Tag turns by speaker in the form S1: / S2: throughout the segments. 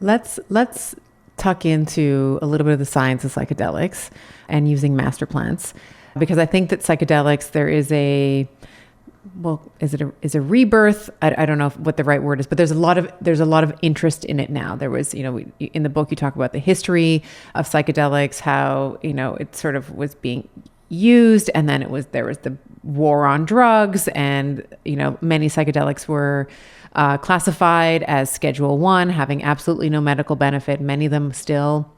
S1: Let's tuck into a little bit of the science of psychedelics and using master plants, because I think that psychedelics, there is a, well, is a rebirth? I don't know what the right word is, but there's a lot of interest in it now. There was, in the book you talk about the history of psychedelics, how it sort of was being used, and then there was the war on drugs, and many psychedelics were classified as Schedule 1, having absolutely no medical benefit. Many of them still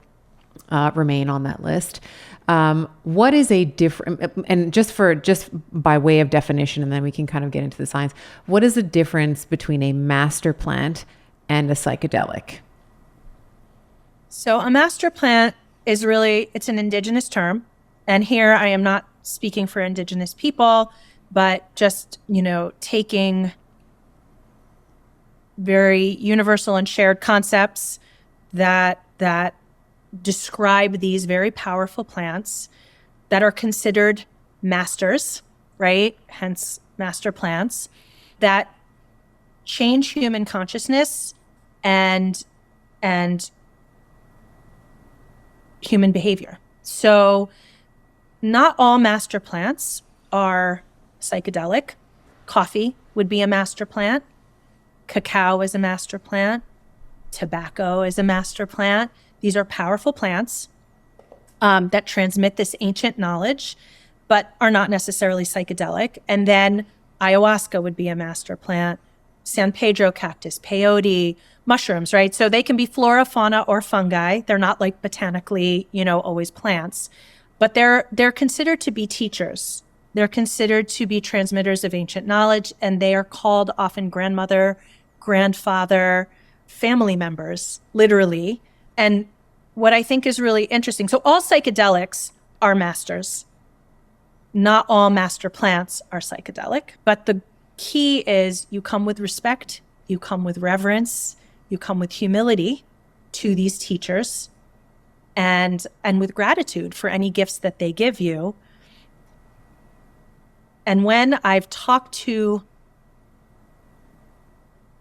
S1: remain on that list. What is a different, and just by way of definition, and then we can kind of get into the science, what is the difference between a master plant and a psychedelic?
S2: So a master plant is really, it's an indigenous term. And here I am not speaking for indigenous people, but just, taking very universal and shared concepts that describe these very powerful plants that are considered masters, right? Hence master plants that change human consciousness and human behavior. So not all master plants are psychedelic. Coffee would be a master plant. Cacao is a master plant. Tobacco is a master plant. These are powerful plants that transmit this ancient knowledge, but are not necessarily psychedelic. And then ayahuasca would be a master plant, San Pedro cactus, peyote, mushrooms, right? So they can be flora, fauna, or fungi. They're not like botanically, always plants, but they're considered to be teachers. They're considered to be transmitters of ancient knowledge, and they are called often grandmother, grandfather, family members, literally. And what I think is really interesting, so all psychedelics are masters. Not all master plants are psychedelic, but the key is you come with respect, you come with reverence, you come with humility to these teachers, and with gratitude for any gifts that they give you. And when I've talked to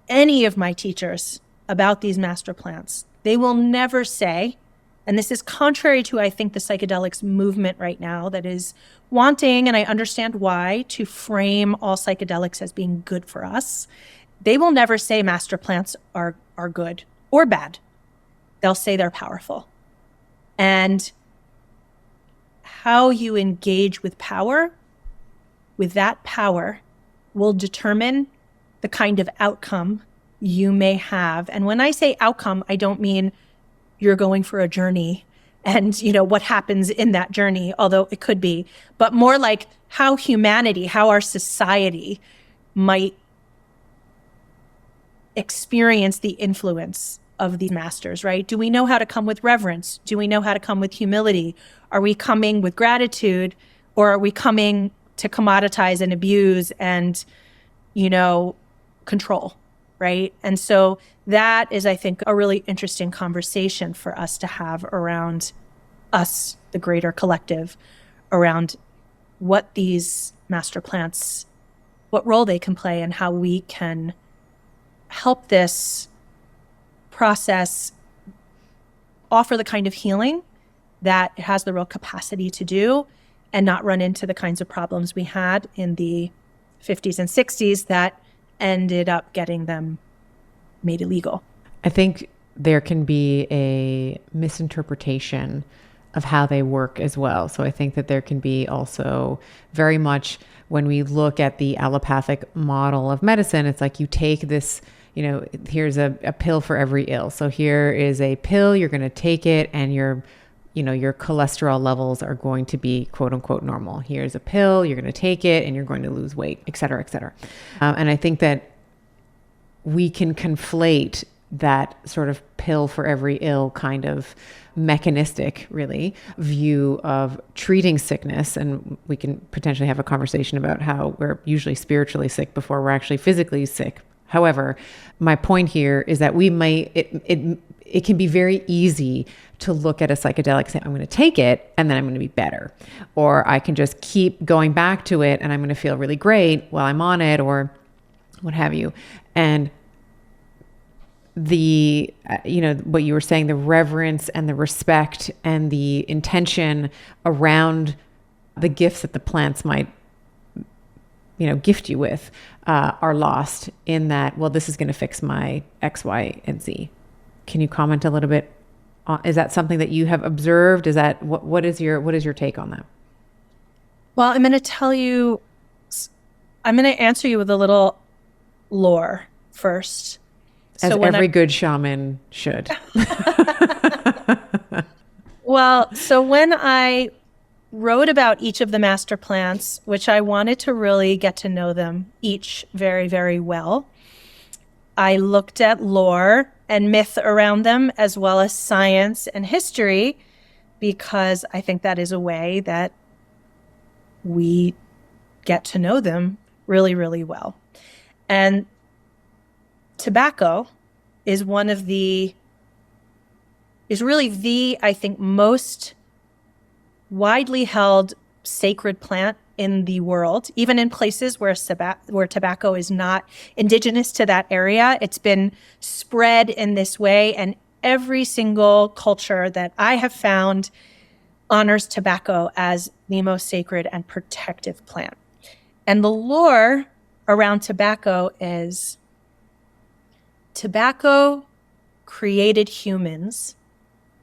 S2: any of my teachers about these master plants, they will never say, and this is contrary to, I think, the psychedelics movement right now that is wanting, and I understand why, to frame all psychedelics as being good for us. They will never say master plants are good or bad. They'll say they're powerful. And how you engage with power, with that power, will determine the kind of outcome you may have. And when I say outcome, I don't mean you're going for a journey and, what happens in that journey, although it could be, but more like how humanity, how our society might experience the influence of these masters, right? Do we know how to come with reverence? Do we know how to come with humility? Are we coming with gratitude, or are we coming to commoditize and abuse and, control, right? And so that is, I think, a really interesting conversation for us to have around us, the greater collective, around what these master plants, what role they can play, and how we can help this process offer the kind of healing that it has the real capacity to do, and not run into the kinds of problems we had in the 50s and 60s that ended up getting them made illegal.
S1: I think there can be a misinterpretation of how they work as well. So I think that there can be also very much, when we look at the allopathic model of medicine, it's like you take this, here's a pill for every ill. So here is a pill, you're going to take it, and your cholesterol levels are going to be quote unquote normal. Here's a pill, you're going to take it, and you're going to lose weight, et cetera, et cetera. And I think that we can conflate that sort of pill for every ill kind of mechanistic, really, view of treating sickness. And we can potentially have a conversation about how we're usually spiritually sick before we're actually physically sick. However, my point here is that it can be very easy to look at a psychedelic and say, I'm going to take it and then I'm going to be better. Or I can just keep going back to it and I'm going to feel really great while I'm on it, or what have you. And the what you were saying, the reverence and the respect and the intention around the gifts that the plants might gift you with are lost in that, well, this is going to fix my X, Y, and Z. Can you comment a little bit on, is that something that you have observed? Is that what is your take on that?
S2: Well, I'm going to answer you with a little lore first.
S1: As every good shaman should.
S2: Well, so when I wrote about each of the master plants, which I wanted to really get to know them each very, very well, I looked at lore and myth around them, as well as science and history, because I think that is a way that we get to know them really, really well. And tobacco is really the, I think, most widely held sacred plant in the world, even in places where tobacco is not indigenous to that area. It's been spread in this way, and every single culture that I have found honors tobacco as the most sacred and protective plant. And the lore around tobacco is tobacco created humans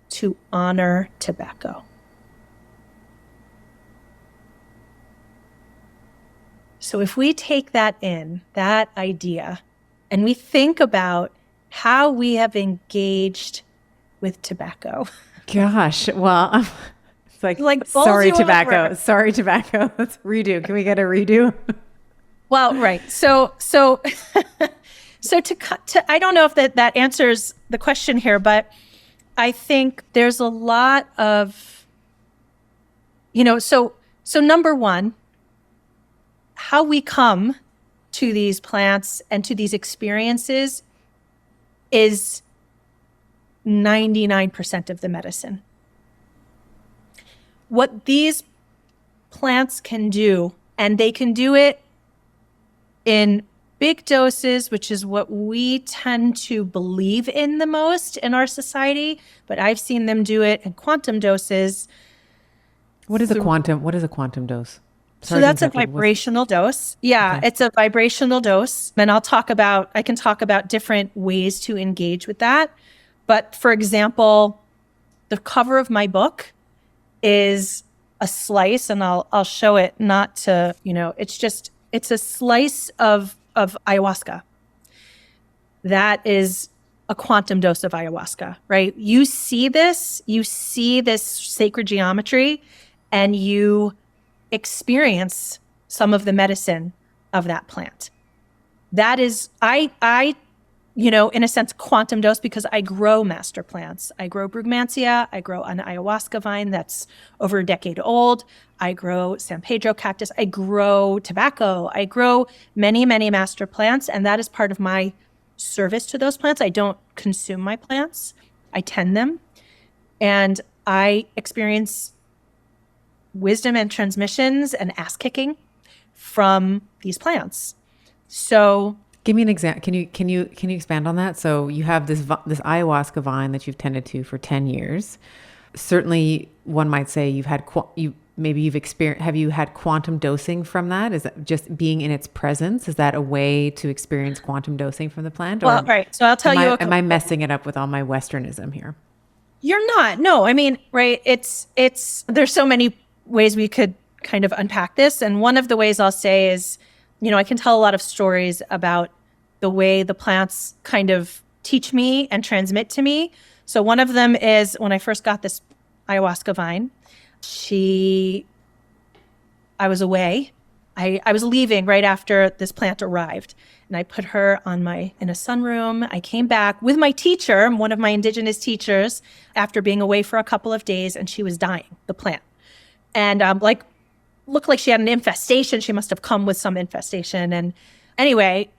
S2: to honor tobacco. So if we take that idea, and we think about how we have engaged with tobacco.
S1: Gosh, well, it's like sorry, tobacco. Sorry, tobacco. Let's redo. Can we get a redo?
S2: Well, right. So I don't know if that answers the question here, but I think there's a lot of, so number one, how we come to these plants and to these experiences is 99% of the medicine. What these plants can do, and they can do it in big doses, which is what we tend to believe in the most in our society, but I've seen them do it in quantum doses.
S1: What is a quantum dose?
S2: So that's a vibrational dose. Yeah, okay. It's a vibrational dose. And I can talk about different ways to engage with that. But for example, the cover of my book is a slice, and I'll show it, not to, it's a slice of ayahuasca. That is a quantum dose of ayahuasca, right? You see this sacred geometry, and you experience some of the medicine of that plant. That is, I in a sense, quantum dose, because I grow master plants. I grow Brugmansia. I grow an ayahuasca vine that's over a decade old. I grow San Pedro cactus. I grow tobacco. I grow many, many master plants, and that is part of my service to those plants. I don't consume my plants. I tend them, and I experience wisdom and transmissions and ass kicking from these plants. So
S1: give me an example. Can you expand on that? So you have this ayahuasca vine that you've tended to for 10 years. Certainly one might say you've had have you had quantum dosing from that? Is that just being in its presence? Is that a way to experience quantum dosing from the plant?
S2: Well, right. So I'll tell you.
S1: Am I messing it up with all my Westernism here?
S2: You're not. No, I mean, right. It's there's so many ways we could kind of unpack this. And one of the ways I'll say is, I can tell a lot of stories about the way the plants kind of teach me and transmit to me. So one of them is when I first got this ayahuasca vine, I was away. I was leaving right after this plant arrived, and I put her in a sunroom. I came back with my teacher, one of my indigenous teachers, after being away for a couple of days, and she was dying, the plant. And looked like she had an infestation. She must have come with some infestation. And anyway,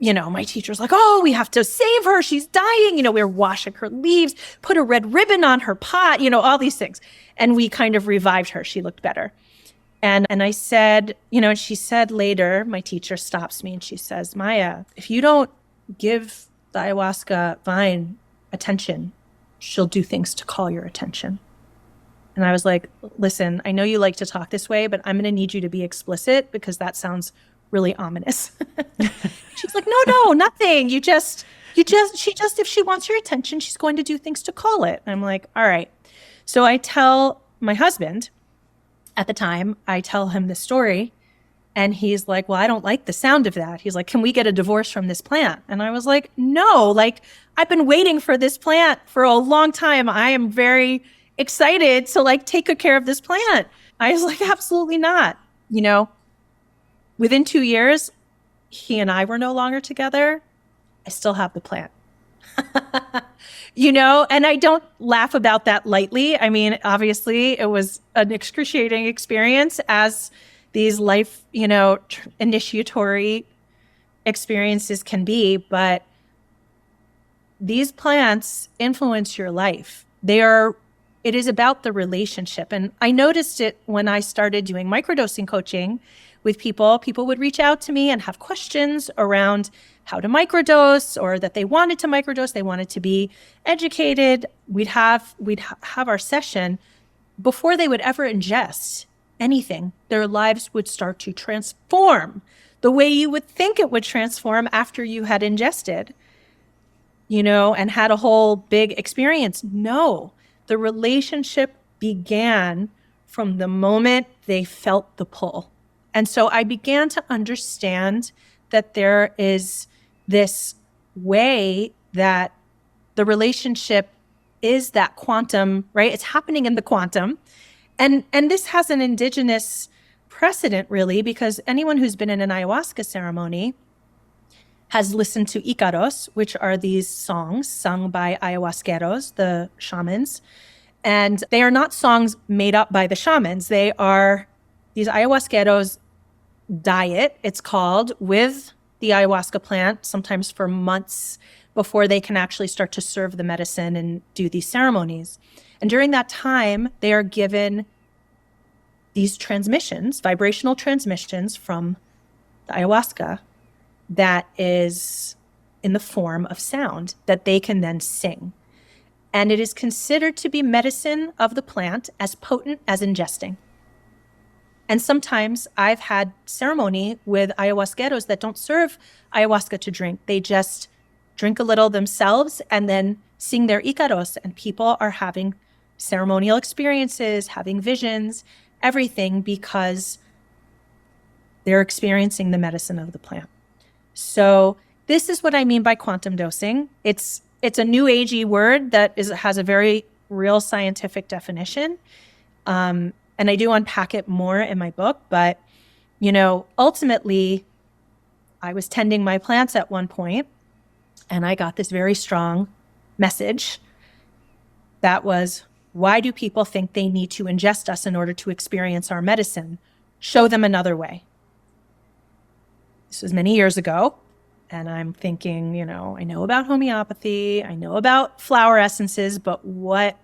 S2: my teacher's like, oh, we have to save her. She's dying. We were washing her leaves, put a red ribbon on her pot, all these things. And we kind of revived her. She looked better. And I said, she said later, my teacher stops me and she says, Maya, if you don't give the ayahuasca vine attention. She'll do things to call your attention. And I was like, listen, I know you like to talk this way, but I'm going to need you to be explicit because that sounds really ominous. She's like, no, nothing. She just, if she wants your attention, she's going to do things to call it. And I'm like, all right. So I tell my husband at the time, I tell him this story. And he's like, well, I don't like the sound of that. He's like, can we get a divorce from this plant? And I was like, no, like I've been waiting for this plant for a long time. I am very excited to like take good care of this plant. I was like, absolutely not. You know, within 2 years, he and I were no longer together. I still have the plant. You know, and I don't laugh about that lightly. I mean, obviously, it was an excruciating experience as these life, you know, initiatory experiences can be, but these plants influence your life. It is about the relationship. And I noticed it when I started doing microdosing coaching with people. People would reach out to me and have questions around how to microdose, or that they wanted to microdose, they wanted to be educated. We'd have our session before they would ever ingest anything. Their lives would start to transform the way you would think it would transform after you had ingested, you know, and had a whole big experience. No, the relationship began from the moment they felt the pull. And so I began to understand that there is this way that the relationship is that quantum, right? It's happening in the quantum. And this has an indigenous precedent, really, because anyone who's been in an ayahuasca ceremony has listened to Icaros, which are these songs sung by ayahuasqueros, the shamans. And they are not songs made up by the shamans. They are these ayahuasqueros diet, it's called, with the ayahuasca plant, sometimes for months before they can actually start to serve the medicine and do these ceremonies. And during that time, they are given these transmissions, vibrational transmissions from the ayahuasca that is in the form of sound that they can then sing. And it is considered to be medicine of the plant as potent as ingesting. And sometimes I've had ceremony with ayahuasqueros that don't serve ayahuasca to drink. They just drink a little themselves and then sing their Icaros. And people are having ceremonial experiences, having visions, everything, because they're experiencing the medicine of the plant. So this is what I mean by quantum dosing. It's a new agey word that has a very real scientific definition. And I do unpack it more in my book, but, you know, ultimately I was tending my plants at one point and I got this very strong message that was, why do people think they need to ingest us in order to experience our medicine? Show them another way. This was many years ago. And I'm thinking, you know, I know about homeopathy, I know about flower essences, but what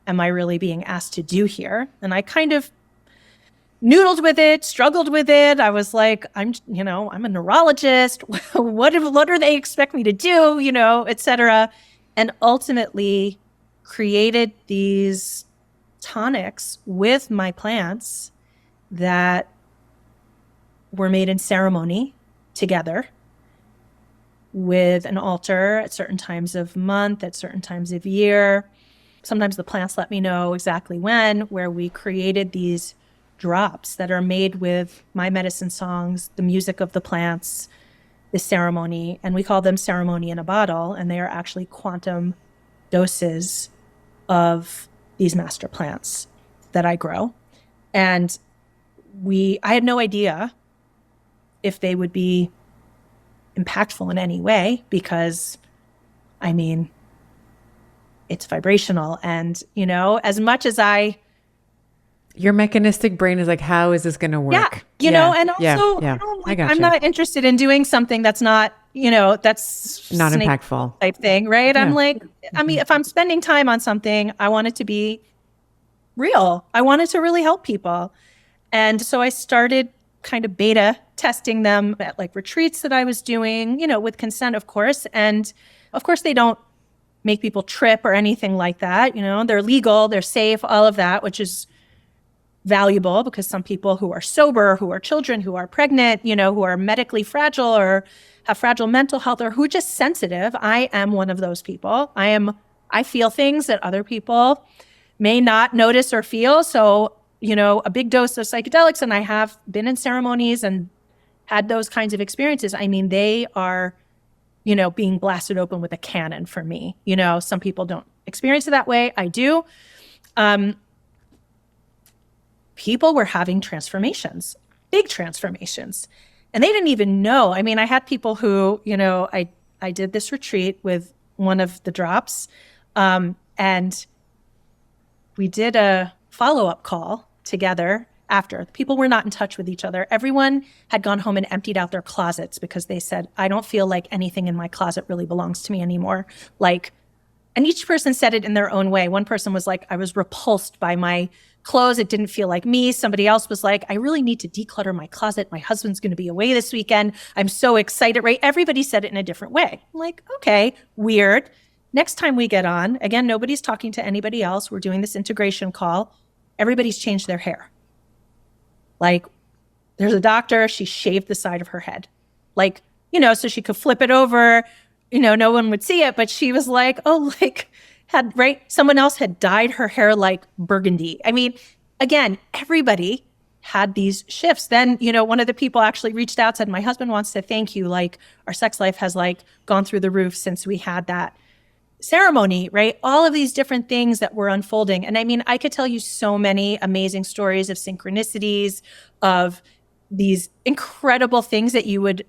S2: am I really being asked to do here? And I kind of noodled with it, struggled with it. I was like, I'm a neurologist. What do they expect me to do, you know, et cetera. And ultimately created these tonics with my plants that were made in ceremony together with an altar at certain times of month, at certain times of year. Sometimes the plants let me know exactly when, where we created these drops that are made with my medicine songs, the music of the plants, the ceremony, and we call them ceremony in a bottle, and they are actually quantum doses of these master plants that I grow. And I had no idea if they would be impactful in any way, because, I mean, it's vibrational. And, you know, as much as
S1: your mechanistic brain is like, how is this going to work?
S2: Yeah, you know, and also, you know, like, I'm not interested in doing something that's not, you know, that's
S1: not impactful
S2: type thing, right? Yeah. I'm like, I mean, if I'm spending time on something, I want it to be real. I want it to really help people. And so I started kind of beta testing them at like retreats that I was doing, with consent, of course. And of course, they don't make people trip or anything like that. They're legal, they're safe, all of that, which is valuable because some people who are sober, who are children, who are pregnant, who are medically fragile or have fragile mental health or who are just sensitive. I am one of those people. I feel things that other people may not notice or feel. So, a big dose of psychedelics, and I have been in ceremonies and had those kinds of experiences. I mean, they are, being blasted open with a cannon for me. Some people don't experience it that way. I do. People were having transformations, big transformations, and they didn't even know. I mean, I had people who, I did this retreat with one of the drops, and we did a follow-up call together after. People were not in touch with each other. Everyone had gone home and emptied out their closets because they said, I don't feel like anything in my closet really belongs to me anymore. And each person said it in their own way. One person was like, I was repulsed by my clothes. It didn't feel like me. Somebody else was like, I really need to declutter my closet. My husband's going to be away this weekend. I'm so excited, right? Everybody said it in a different way. I'm like, okay, weird. Next time we get on, again, nobody's talking to anybody else. We're doing this integration call. Everybody's changed their hair. There's a doctor, she shaved the side of her head. So she could flip it over, no one would see it, but she was like, someone else had dyed her hair like burgundy. I mean, again, everybody had these shifts. Then, one of the people actually reached out, said, my husband wants to thank you. Our sex life has gone through the roof since we had that ceremony, right? All of these different things that were unfolding. And I mean, I could tell you so many amazing stories of synchronicities, of these incredible things that you would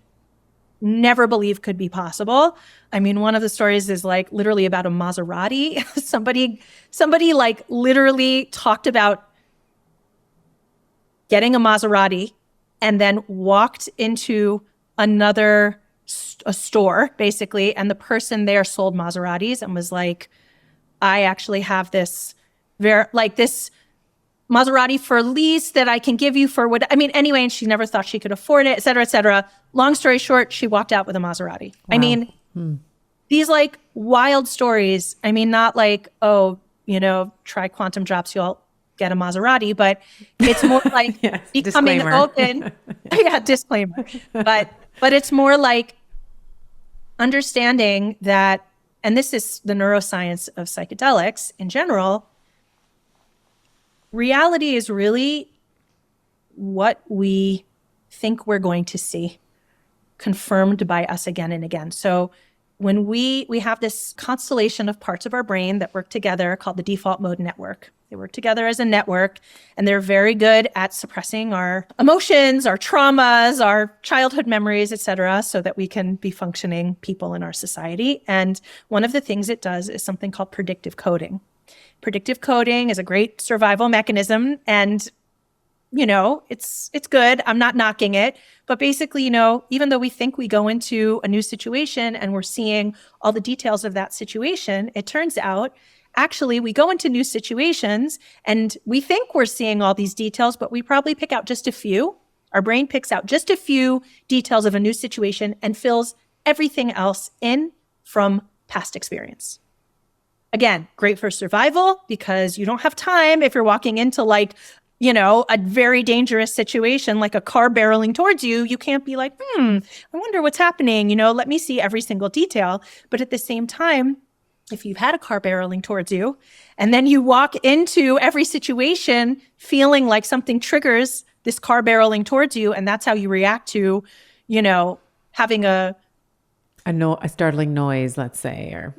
S2: never believe could be possible. I mean, one of the stories is literally about a Maserati. somebody literally talked about getting a Maserati and then walked into a store basically, and the person there sold Maseratis and was like, I actually have this this Maserati for lease that I can give you for anyway, and she never thought she could afford it, et cetera, et cetera. Long story short, she walked out with a Maserati. Wow. I mean, these wild stories. I mean, not try quantum drops, you'll get a Maserati, but it's more yes, becoming disclaimer. Open. Yeah, disclaimer. But it's more understanding that, and this is the neuroscience of psychedelics in general, reality is really what we think we're going to see, confirmed by us again and again. So when we have this constellation of parts of our brain that work together called the default mode network. They work together as a network, and they're very good at suppressing our emotions, our traumas, our childhood memories, et cetera, so that we can be functioning people in our society. And one of the things it does is something called predictive coding. Predictive coding is a great survival mechanism, and it's good. I'm not knocking it. But basically, even though we think we go into a new situation and we're seeing all the details of that situation, it turns out, actually, we go into new situations and we think we're seeing all these details, but we probably pick out just a few. Our brain picks out just a few details of a new situation and fills everything else in from past experience. Again, great for survival because you don't have time if you're walking into a very dangerous situation, like a car barreling towards you. You can't be like, I wonder what's happening. Let me see every single detail. But at the same time, if you've had a car barreling towards you and then you walk into every situation feeling like something triggers this car barreling towards you, and that's how you react to, having a startling noise, let's say, or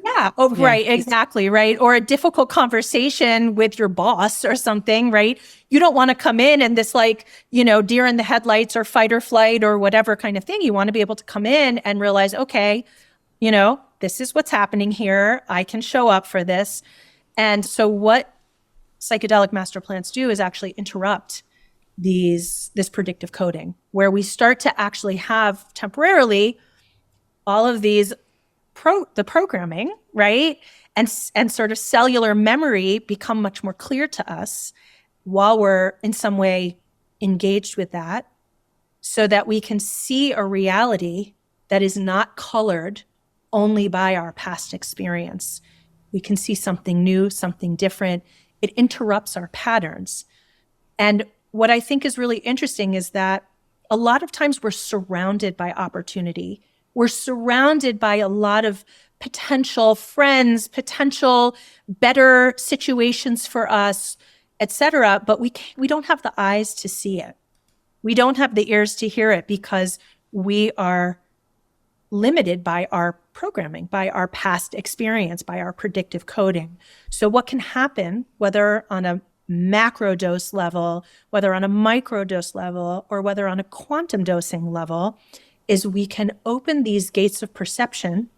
S2: right, exactly, right, or a difficult conversation with your boss or something, right? You don't want to come in this deer in the headlights or fight or flight or whatever kind of thing. You want to be able to come in and realize, okay, this is what's happening here. I can show up for this. And so what psychedelic master plants do is actually interrupt this predictive coding, where we start to actually have temporarily all of these the programming, right? And sort of cellular memory become much more clear to us while we're in some way engaged with that. so that we can see a reality that is not colored only by our past experience. We can see something new, something different. It interrupts our patterns. And what I think is really interesting is that a lot of times we're surrounded by opportunity. We're surrounded by a lot of potential friends, potential better situations for us, etc. But we don't have the eyes to see it. We don't have the ears to hear it because we are limited by our programming, by our past experience, by our predictive coding. So what can happen, whether on a macro dose level, whether on a micro dose level, or whether on a quantum dosing level, is we can open these gates of perception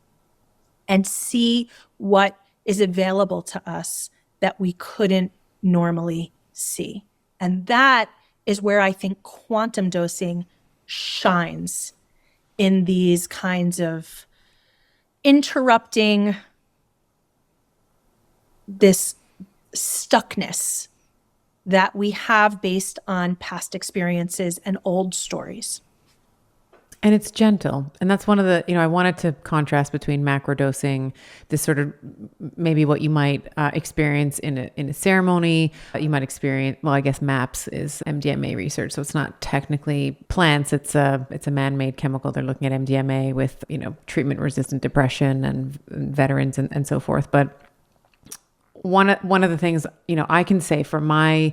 S2: and see what is available to us that we couldn't normally see. And that is where I think quantum dosing shines in these kinds of interrupting this stuckness that we have based on past experiences and old stories.
S1: And it's gentle. And that's one of the, I wanted to contrast between macrodosing, this sort of maybe what you might experience in a ceremony. You might experience, well, I guess MAPS is MDMA research. So it's not technically plants. It's a man-made chemical. They're looking at MDMA with, treatment-resistant depression and veterans and so forth. But one of the things, I can say from my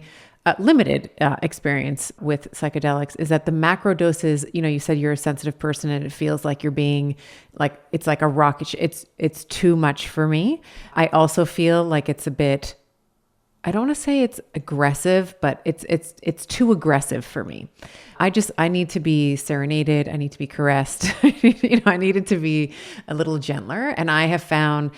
S1: limited experience with psychedelics is that the macro doses, you said you're a sensitive person and it feels like you're being like, it's like a rocket. It's too much for me. I also feel like it's a bit, I don't want to say it's aggressive, but it's too aggressive for me. I need to be serenaded. I need to be caressed. I need it to be a little gentler. And I have found,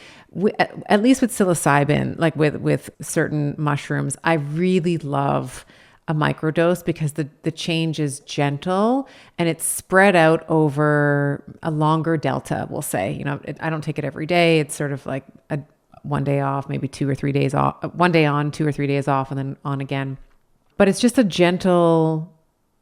S1: at least with psilocybin, like with certain mushrooms, I really love a microdose because the change is gentle and it's spread out over a longer delta, we'll say. I don't take it every day. It's sort of like a 1 day off, maybe 2 or 3 days off, 1 day on, 2 or 3 days off, and then on again. But it's just a gentle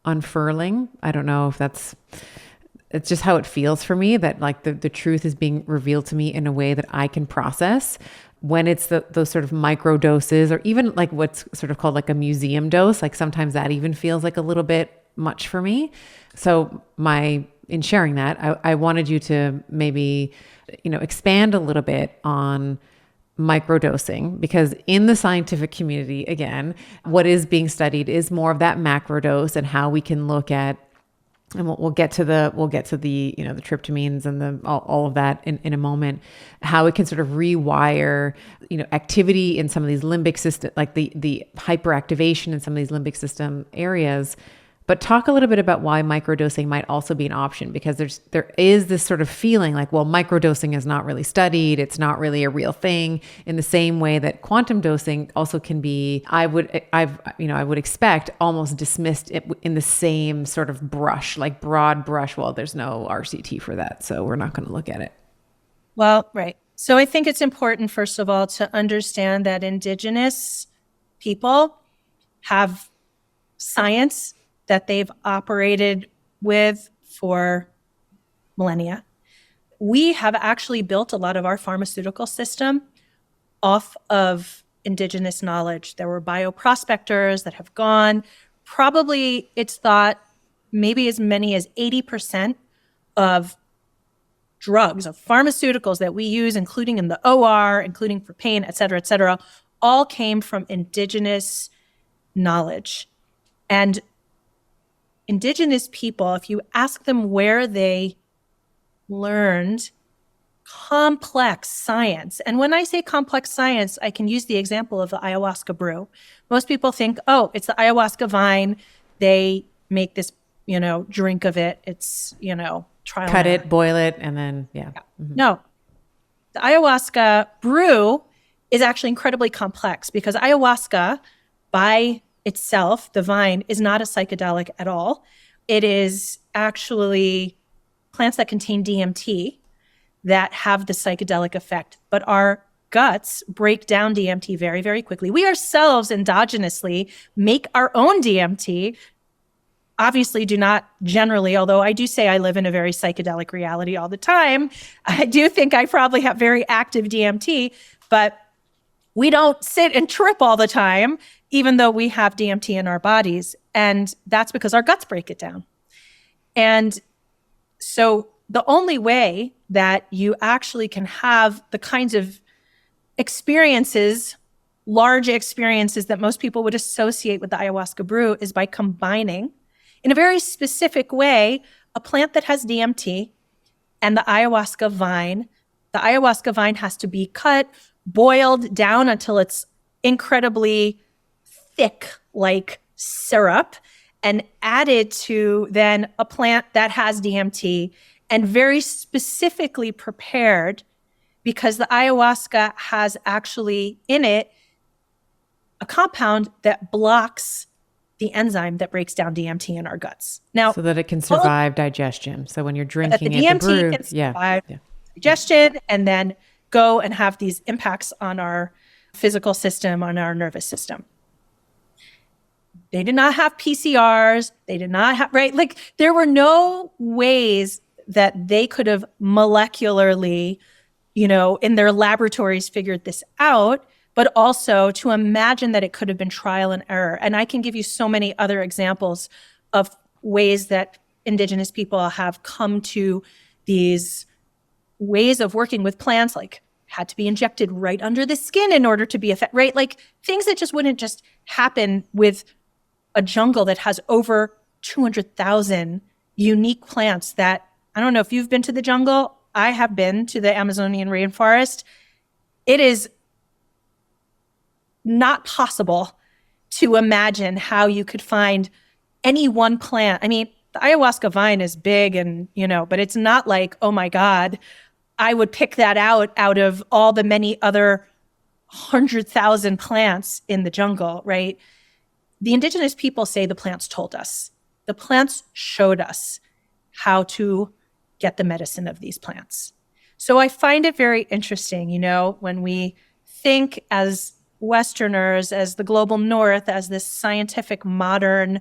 S1: unfurling. I don't know if it's just how it feels for me, that like the truth is being revealed to me in a way that I can process. When it's those sort of micro doses, or even like what's sort of called like a museum dose, like sometimes that even feels like a little bit much for me. So in sharing that, I wanted you to maybe, expand a little bit on microdosing, because in the scientific community, again, what is being studied is more of that macro dose and how we can look at, and we'll get to the the tryptamines and all of that in a moment, how it can sort of rewire activity in some of these limbic system, like the hyperactivation in some of these limbic system areas. But talk a little bit about why microdosing might also be an option, because there is this sort of feeling like, well, microdosing is not really studied. It's not really a real thing, in the same way that quantum dosing also can be, I would expect, almost dismissed in the same sort of brush, like broad brush. Well, there's no RCT for that, so we're not going to look at it.
S2: Well, right. So I think it's important, first of all, to understand that Indigenous people have science that they've operated with for millennia. We have actually built a lot of our pharmaceutical system off of Indigenous knowledge. There were bioprospectors that have gone. Probably it's thought maybe as many as 80% of drugs, of pharmaceuticals that we use, including in the OR, including for pain, et cetera, all came from Indigenous knowledge. And Indigenous people, if you ask them where they learned complex science, and when I say complex science, I can use the example of the ayahuasca brew. Most people think, oh, it's the ayahuasca vine. They make this, drink of it. It's, trial.
S1: Cut it, boil it, and then, yeah.
S2: Mm-hmm. No, the ayahuasca brew is actually incredibly complex, because ayahuasca, by itself, the vine, is not a psychedelic at all. It is actually plants that contain DMT that have the psychedelic effect, but our guts break down DMT very, very quickly. We ourselves endogenously make our own DMT. obviously do not generally, although I do say I live in a very psychedelic reality all the time, I do think I probably have very active DMT, but we don't sit and trip all the time, even though we have DMT in our bodies. And that's because our guts break it down. And so the only way that you actually can have the kinds of experiences, large experiences that most people would associate with the ayahuasca brew is by combining, in a very specific way, a plant that has DMT and the ayahuasca vine. The ayahuasca vine has to be cut, boiled down until it's incredibly thick, like syrup, and added to then a plant that has DMT and very specifically prepared, because the ayahuasca has actually in it a compound that blocks the enzyme that breaks down DMT in our guts. Now,
S1: so that it can survive digestion. So when you're drinking
S2: the
S1: it, the
S2: DMT
S1: brew,
S2: can survive
S1: yeah.
S2: digestion and then go and have these impacts on our physical system, on our nervous system. They did not have PCRs. They did not have, right? Like there were no ways that they could have molecularly, in their laboratories figured this out, but also to imagine that it could have been trial and error. And I can give you so many other examples of ways that Indigenous people have come to these ways of working with plants, like had to be injected right under the skin in order to be effective, right? Like things that just wouldn't just happen with a jungle that has over 200,000 unique plants that, I don't know if you've been to the jungle. I have been to the Amazonian rainforest. It is not possible to imagine how you could find any one plant. I mean, the ayahuasca vine is big and, but it's not like, oh my God, I would pick that out of all the many other 100,000 plants in the jungle, right? The Indigenous people say the plants told us. The plants showed us how to get the medicine of these plants. So I find it very interesting, when we think as Westerners, as the global North, as this scientific modern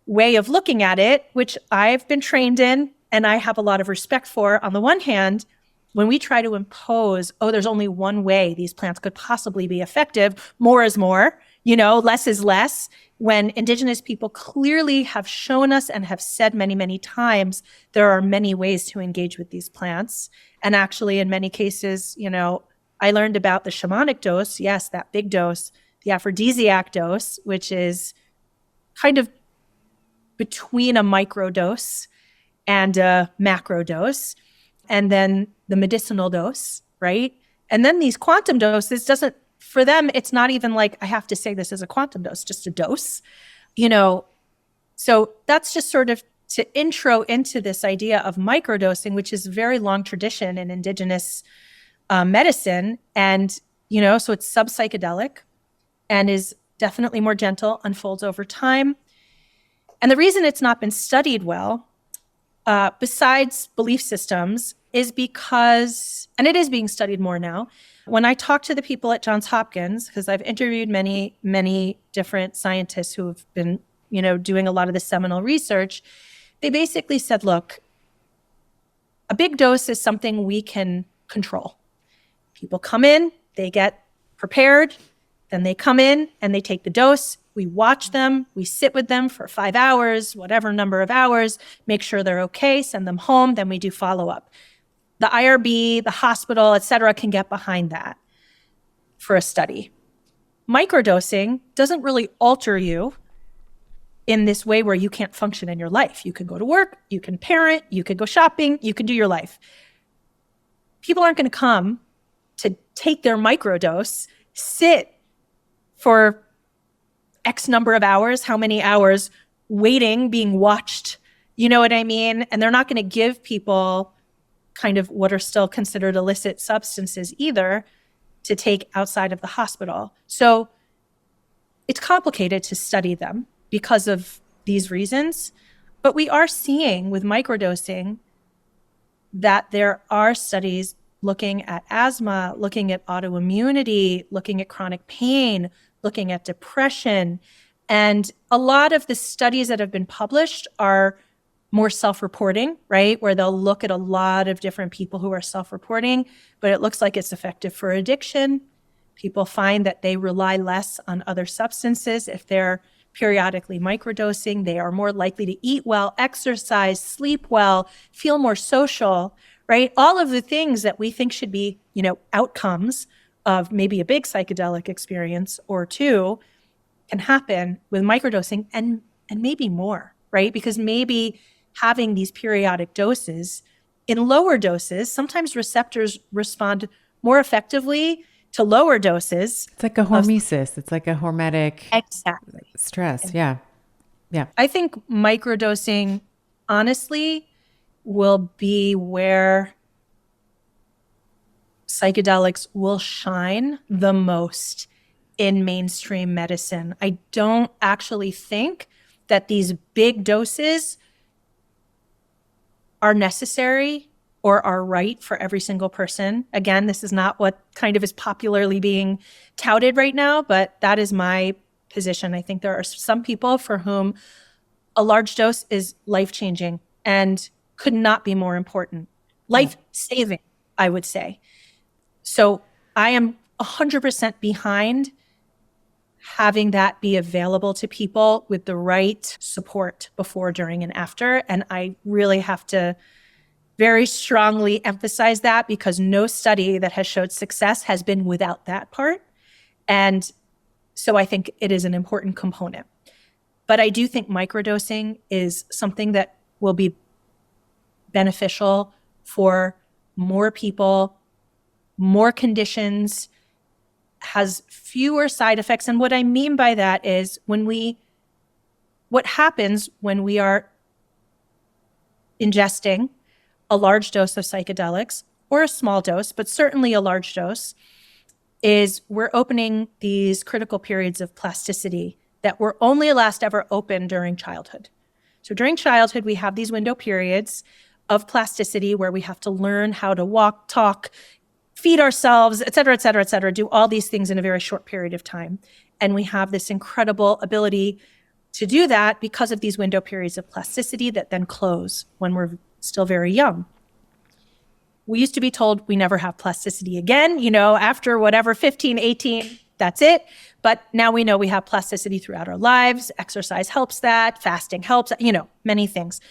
S2: way of looking at it, which I've been trained in and I have a lot of respect for. On the one hand, when we try to impose, there's only one way these plants could possibly be effective, more is more, less is less, when Indigenous people clearly have shown us and have said many, many times, there are many ways to engage with these plants. And actually, in many cases, I learned about the shamanic dose, yes, that big dose, the aphrodisiac dose, which is kind of between a micro dose and a macro dose, and then the medicinal dose, right? And then these quantum doses for them, it's not even like, I have to say this is a quantum dose, just a dose, So that's just sort of to intro into this idea of microdosing, which is a very long tradition in Indigenous medicine. And, so it's sub-psychedelic and is definitely more gentle, unfolds over time. And the reason it's not been studied well, besides belief systems, is because, and it is being studied more now, when I talk to the people at Johns Hopkins, because I've interviewed many, many different scientists who have been, doing a lot of the seminal research, they basically said, look, a big dose is something we can control. People come in, they get prepared, then they come in and they take the dose. We watch them, we sit with them for 5 hours, whatever number of hours, make sure they're okay, send them home, then we do follow-up. The IRB, the hospital, et cetera, can get behind that for a study. Microdosing doesn't really alter you in this way where you can't function in your life. You can go to work, you can parent, you can go shopping, you can do your life. People aren't going to come to take their microdose, sit for X number of hours, how many hours, waiting, being watched, you know what I mean? And they're not going to give people kind of what are still considered illicit substances either to take outside of the hospital. So it's complicated to study them because of these reasons. But we are seeing with microdosing that there are studies looking at asthma, looking at autoimmunity, looking at chronic pain, looking at depression. And a lot of the studies that have been published are more self-reporting, right? Where they'll look at a lot of different people who are self-reporting, but it looks like it's effective for addiction. People find that they rely less on other substances if they're periodically microdosing. They are more likely to eat well, exercise, sleep well, feel more social, right? All of the things that we think should be, outcomes of maybe a big psychedelic experience or two can happen with microdosing and maybe more, right? Because maybe having these periodic doses in lower doses, sometimes receptors respond more effectively to lower doses.
S1: It's like a hormesis. It's like a hormetic
S2: Exactly.
S1: stress. Yeah. Yeah.
S2: I think microdosing, honestly, will be where psychedelics will shine the most in mainstream medicine. I don't actually think that these big doses are necessary or are right for every single person. Again, this is not what kind of is popularly being touted right now, but that is my position. I think there are some people for whom a large dose is life-changing and could not be more important. Life-saving, I would say. So I am 100% behind having that be available to people with the right support before, during, and after. And I really have to very strongly emphasize that because no study that has showed success has been without that part. And so I think it is an important component. But I do think microdosing is something that will be beneficial for more people, more conditions, has fewer side effects. And what I mean by that is what happens when we are ingesting a large dose of psychedelics, or a small dose, but certainly a large dose, is we're opening these critical periods of plasticity that were only last ever open during childhood. So during childhood, we have these window periods of plasticity where we have to learn how to walk, talk, feed ourselves, et cetera, et cetera, et cetera, do all these things in a very short period of time. And we have this incredible ability to do that because of these window periods of plasticity that then close when we're still very young. We used to be told we never have plasticity again, after whatever, 15, 18, that's it. But now we know we have plasticity throughout our lives. Exercise helps that. Fasting helps, many things.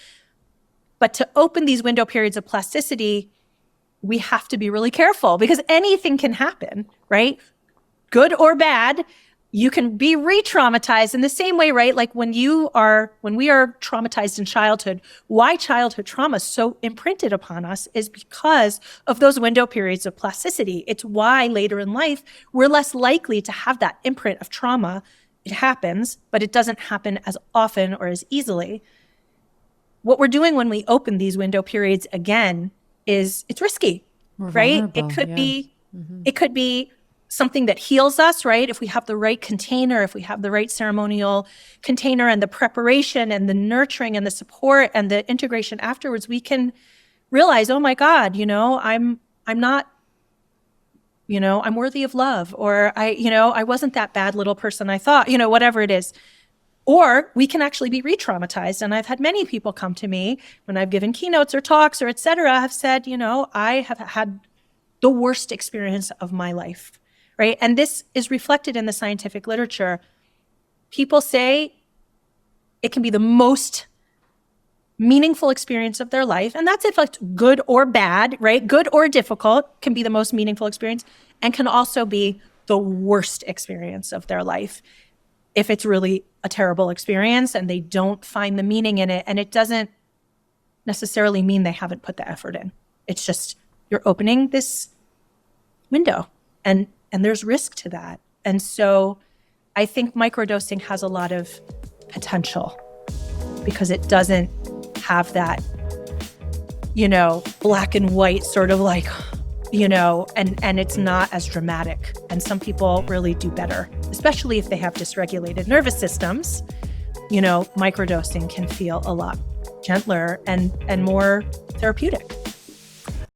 S2: But to open these window periods of plasticity, we have to be really careful because anything can happen, right? Good or bad. You can be re-traumatized in the same way, right? Like when we are traumatized in childhood, why childhood trauma is so imprinted upon us is because of those window periods of plasticity. It's why later in life, we're less likely to have that imprint of trauma. It happens, but it doesn't happen as often or as easily. What we're doing when we open these window periods again is it's risky, right? It could be something that heals us, right? If we have the right container, if we have the right ceremonial container and the preparation and the nurturing and the support and the integration afterwards, we can realize, oh my God, I'm not, I'm worthy of love, or I wasn't that bad little person I thought, whatever it is. Or we can actually be re-traumatized. And I've had many people come to me when I've given keynotes or talks or et cetera, have said, I have had the worst experience of my life. Right? And this is reflected in the scientific literature. People say it can be the most meaningful experience of their life. And that's if it's good or bad, right? Good or difficult can be the most meaningful experience and can also be the worst experience of their life if it's really a terrible experience and they don't find the meaning in it. And it doesn't necessarily mean they haven't put the effort in. It's just you're opening this window and there's risk to that. And so I think microdosing has a lot of potential because it doesn't have that, black and white sort of like, and it's not as dramatic. And some people really do better, especially if they have dysregulated nervous systems. Microdosing can feel a lot gentler and more therapeutic.